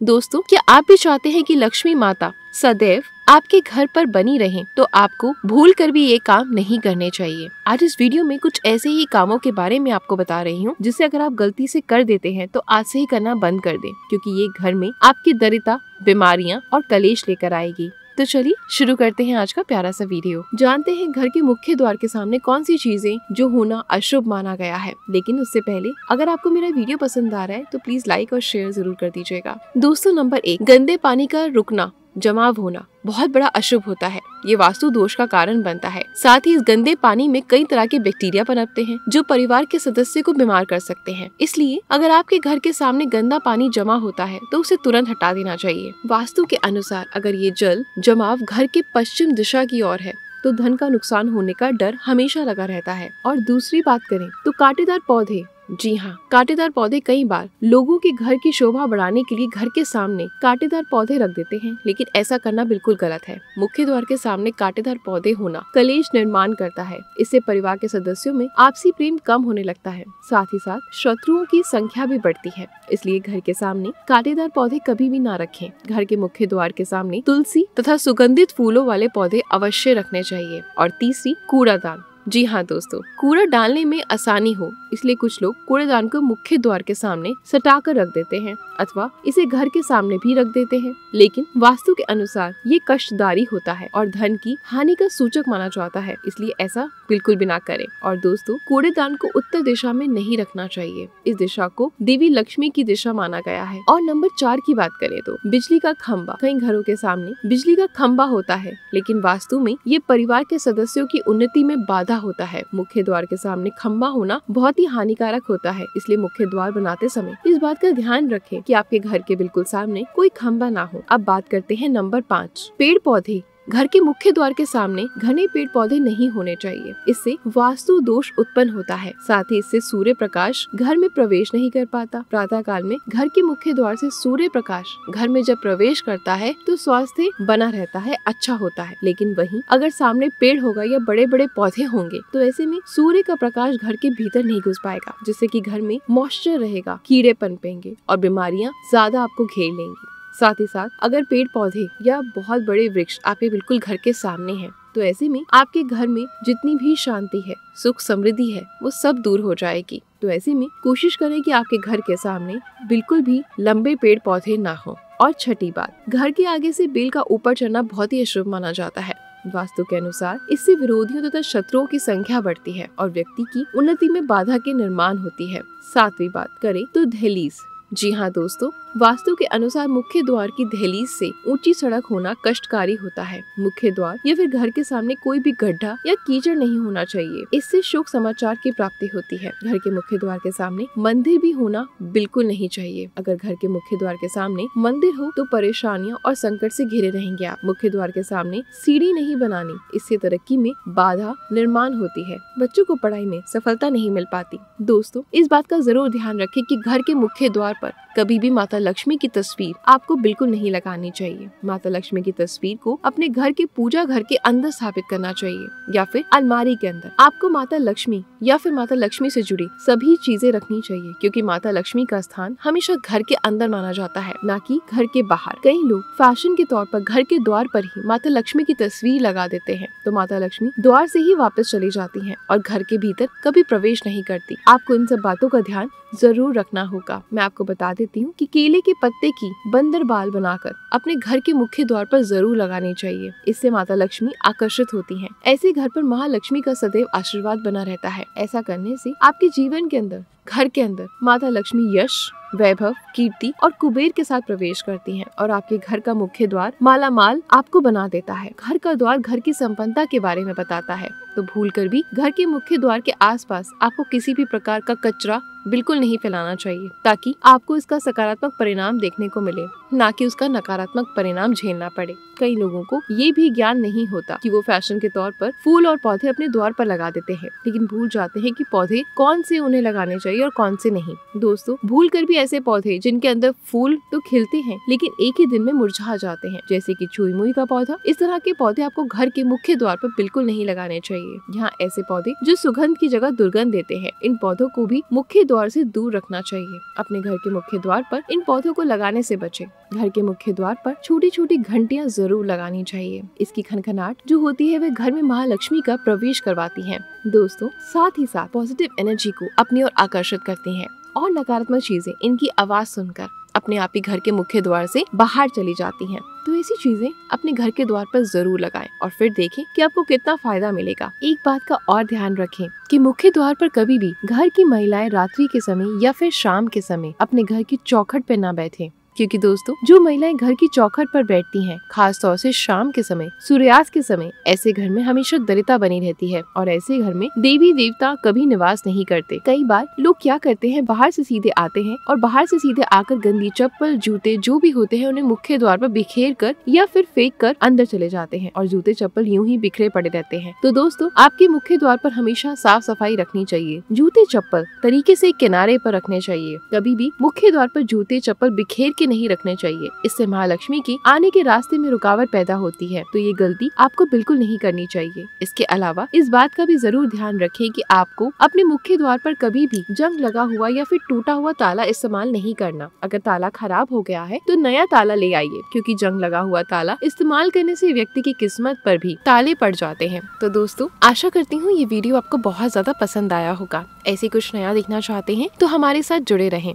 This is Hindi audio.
दोस्तों, क्या आप भी चाहते हैं कि लक्ष्मी माता सदैव आपके घर पर बनी रहें, तो आपको भूल कर भी ये काम नहीं करने चाहिए। आज इस वीडियो में कुछ ऐसे ही कामों के बारे में आपको बता रही हूँ जिसे अगर आप गलती से कर देते हैं तो आज से ही करना बंद कर दें, क्योंकि ये घर में आपकी दरिद्रता, बीमारियाँ और कलेश लेकर आएगी। तो चलिए शुरू करते हैं आज का प्यारा सा वीडियो। जानते हैं घर के मुख्य द्वार के सामने कौन सी चीजें जो होना अशुभ माना गया है। लेकिन उससे पहले अगर आपको मेरा वीडियो पसंद आ रहा है तो प्लीज लाइक और शेयर जरूर कर दीजिएगा। दोस्तों, नंबर 1, गंदे पानी का रुकना, जमाव होना बहुत बड़ा अशुभ होता है। ये वास्तु दोष का कारण बनता है। साथ ही इस गंदे पानी में कई तरह के बैक्टीरिया पनपते हैं जो परिवार के सदस्य को बीमार कर सकते हैं। इसलिए अगर आपके घर के सामने गंदा पानी जमा होता है तो उसे तुरंत हटा देना चाहिए। वास्तु के अनुसार अगर ये जल जमाव घर के पश्चिम दिशा की ओर है तो धन का नुकसान होने का डर हमेशा लगा रहता है। और दूसरी बात करें तो कांटेदार पौधे, जी हाँ, कांटेदार पौधे कई बार लोगों के घर की शोभा बढ़ाने के लिए घर के सामने कांटेदार पौधे रख देते हैं, लेकिन ऐसा करना बिल्कुल गलत है। मुख्य द्वार के सामने कांटेदार पौधे होना कलेश निर्माण करता है। इससे परिवार के सदस्यों में आपसी प्रेम कम होने लगता है। साथ ही साथ शत्रुओं की संख्या भी बढ़ती है। इसलिए घर के सामने कांटेदार पौधे कभी भी ना रखें। घर के मुख्य द्वार के सामने तुलसी तथा सुगंधित फूलों वाले पौधे अवश्य रखने चाहिए। और तीसरी, कूड़ादान। जी हाँ दोस्तों, कूड़ा डालने में आसानी हो इसलिए कुछ लोग कूड़ेदान को मुख्य द्वार के सामने सटाकर रख देते हैं अथवा इसे घर के सामने भी रख देते हैं। लेकिन वास्तु के अनुसार ये कष्टदारी होता है और धन की हानि का सूचक माना जाता है, इसलिए ऐसा बिल्कुल भी ना करें। और दोस्तों, कूड़ेदान को उत्तर दिशा में नहीं रखना चाहिए। इस दिशा को देवी लक्ष्मी की दिशा माना गया है। और नंबर 4 की बात करें तो बिजली का खम्बा। कई घरों के सामने बिजली का खम्बा होता है, लेकिन वास्तु में ये परिवार के सदस्यों की उन्नति में बाधा होता है। मुख्य द्वार के सामने खम्बा होना बहुत ही हानिकारक होता है, इसलिए मुख्य द्वार बनाते समय इस बात का ध्यान रखें कि आपके घर के बिल्कुल सामने कोई खम्बा ना हो। अब बात करते हैं नंबर 5, पेड़ पौधे। घर के मुख्य द्वार के सामने घने पेड़ पौधे नहीं होने चाहिए। इससे वास्तु दोष उत्पन्न होता है। साथ ही इससे सूर्य प्रकाश घर में प्रवेश नहीं कर पाता। प्रातः काल में घर के मुख्य द्वार से सूर्य प्रकाश घर में जब प्रवेश करता है तो स्वास्थ्य बना रहता है, अच्छा होता है। लेकिन वहीं अगर सामने पेड़ होगा या बड़े बड़े पौधे होंगे तो ऐसे में सूर्य का प्रकाश घर के भीतर नहीं घुस पाएगा, जिससे कि घर में मॉइस्चर रहेगा, कीड़े पनपेंगे और बीमारियां ज्यादा आपको घेर लेंगी। साथ ही साथ अगर पेड़ पौधे या बहुत बड़े वृक्ष आपके बिल्कुल घर के सामने हैं तो ऐसे में आपके घर में जितनी भी शांति है, सुख समृद्धि है, वो सब दूर हो जाएगी। तो ऐसे में कोशिश करें कि आपके घर के सामने बिल्कुल भी लंबे पेड़ पौधे ना हो। और छठी बात, घर के आगे से बेल का ऊपर चढ़ना बहुत ही अशुभ माना जाता है। वास्तु के अनुसार इससे विरोधियों तथा शत्रुओं की संख्या बढ़ती है और व्यक्ति की उन्नति में बाधा के निर्माण होती है। 7वीं बात करें तो दहलीज। जी हाँ दोस्तों, वास्तु के अनुसार मुख्य द्वार की दहलीज से ऊंची सड़क होना कष्टकारी होता है। मुख्य द्वार या फिर घर के सामने कोई भी गड्ढा या कीचड़ नहीं होना चाहिए। इससे शुभ समाचार की प्राप्ति होती है। घर के मुख्य द्वार के सामने मंदिर भी होना बिल्कुल नहीं चाहिए। अगर घर के मुख्य द्वार के सामने मंदिर हो तो परेशानियां और संकट से घिरे रहेंगे आप। मुख्य द्वार के सामने सीढ़ी नहीं बनानी, इससे तरक्की में बाधा निर्माण होती है। बच्चों को पढ़ाई में सफलता नहीं मिल पाती। दोस्तों, इस बात का जरूर ध्यान रखें कि घर के मुख्य द्वार पर कभी भी माता लक्ष्मी की तस्वीर आपको बिल्कुल नहीं लगानी चाहिए। माता लक्ष्मी की तस्वीर को अपने घर के पूजा घर के अंदर स्थापित करना चाहिए या फिर अलमारी के अंदर। आपको माता लक्ष्मी या फिर माता लक्ष्मी से जुड़ी सभी चीजें रखनी चाहिए, क्योंकि माता लक्ष्मी का स्थान हमेशा घर के अंदर माना जाता है, ना कि घर के बाहर। कई लोग फैशन के तौर पर घर के द्वार पर ही माता लक्ष्मी की तस्वीर लगा देते हैं, तो माता लक्ष्मी द्वार से ही वापस चली जाती है और घर के भीतर कभी प्रवेश नहीं करती। आपको इन सब बातों का ध्यान जरूर रखना होगा। मैं आपको बता देती हूँ कि केले के पत्ते की बंदर बाल बनाकर अपने घर के मुख्य द्वार पर जरूर लगानी चाहिए। इससे माता लक्ष्मी आकर्षित होती हैं। ऐसे घर पर महालक्ष्मी का सदैव आशीर्वाद बना रहता है। ऐसा करने से आपके जीवन के अंदर, घर के अंदर माता लक्ष्मी यश, वैभव, कीर्ति और कुबेर के साथ प्रवेश करती हैं और आपके घर का मुख्य द्वार मालामाल आपको बना देता है। घर का द्वार घर की संपन्नता के बारे में बताता है, तो भूलकर भी घर के मुख्य द्वार के आसपास आपको किसी भी प्रकार का कचरा बिल्कुल नहीं फैलाना चाहिए, ताकि आपको इसका सकारात्मक परिणाम देखने को मिले, ना कि उसका नकारात्मक परिणाम झेलना पड़े। कई लोगों को ये भी ज्ञान नहीं होता कि वो फैशन के तौर पर फूल और पौधे अपने द्वार पर लगा देते हैं, लेकिन भूल जाते हैं कि पौधे कौन से उन्हें लगाने चाहिए और कौन से नहीं। दोस्तों, भूल कर भी ऐसे पौधे जिनके अंदर फूल तो खिलते हैं लेकिन एक ही दिन में मुरझा जाते हैं, जैसे कि चुई मुई का पौधा, इस तरह के पौधे आपको घर के मुख्य द्वार पर बिल्कुल नहीं लगाने चाहिए। चाहिए। यहाँ ऐसे पौधे जो सुगंध की जगह दुर्गंध देते हैं, इन पौधों को भी मुख्य द्वार से दूर रखना चाहिए। अपने घर के मुख्य द्वार पर इन पौधों को लगाने से बचें। घर के मुख्य द्वार पर छोटी छोटी घंटियां जरूर लगानी चाहिए। इसकी खनखनाहट जो होती है वह घर में महालक्ष्मी का प्रवेश करवाती है। दोस्तों, साथ ही साथ पॉजिटिव एनर्जी को अपनी ओर आकर्षित करती है और नकारात्मक चीजें इनकी आवाज सुनकर अपने आप ही घर के मुख्य द्वार से बाहर चली जाती हैं। तो ऐसी चीजें अपने घर के द्वार पर जरूर लगाएं और फिर देखें कि आपको कितना फायदा मिलेगा। एक बात का और ध्यान रखें कि मुख्य द्वार पर कभी भी घर की महिलाएं रात्रि के समय या फिर शाम के समय अपने घर की चौखट पर न बैठें, क्योंकि दोस्तों जो महिलाएं घर की चौखट पर बैठती हैं, खास तौर से शाम के समय, सूर्यास्त के समय, ऐसे घर में हमेशा दरिद्रता बनी रहती है और ऐसे घर में देवी देवता कभी निवास नहीं करते। कई बार लोग क्या करते हैं, बाहर से सीधे आते हैं और बाहर से सीधे आकर गंदी चप्पल, जूते जो भी होते हैं उन्हें मुख्य द्वार पर बिखेर कर या फिर फेंक कर अंदर चले जाते हैं और जूते चप्पल यूं ही बिखरे पड़े रहते हैं। तो दोस्तों, आपके मुख्य द्वार पर हमेशा साफ सफाई रखनी चाहिए। जूते चप्पल तरीके से किनारे पर रखने चाहिए। कभी भी मुख्य द्वार पर जूते चप्पल बिखेर के नहीं रखने चाहिए। इससे महालक्ष्मी की आने के रास्ते में रुकावट पैदा होती है। तो ये गलती आपको बिल्कुल नहीं करनी चाहिए। इसके अलावा इस बात का भी जरूर ध्यान रखें कि आपको अपने मुख्य द्वार पर कभी भी जंग लगा हुआ या फिर टूटा हुआ ताला इस्तेमाल नहीं करना। अगर ताला खराब हो गया है तो नया ताला ले आइए, क्योंकि जंग लगा हुआ ताला इस्तेमाल करने से व्यक्ति की किस्मत पर भी ताले पड़ जाते हैं। तो दोस्तों, आशा करती हूँ ये वीडियो आपको बहुत ज्यादा पसंद आया होगा। ऐसे कुछ नया देखना चाहते हैं तो हमारे साथ जुड़े रहें।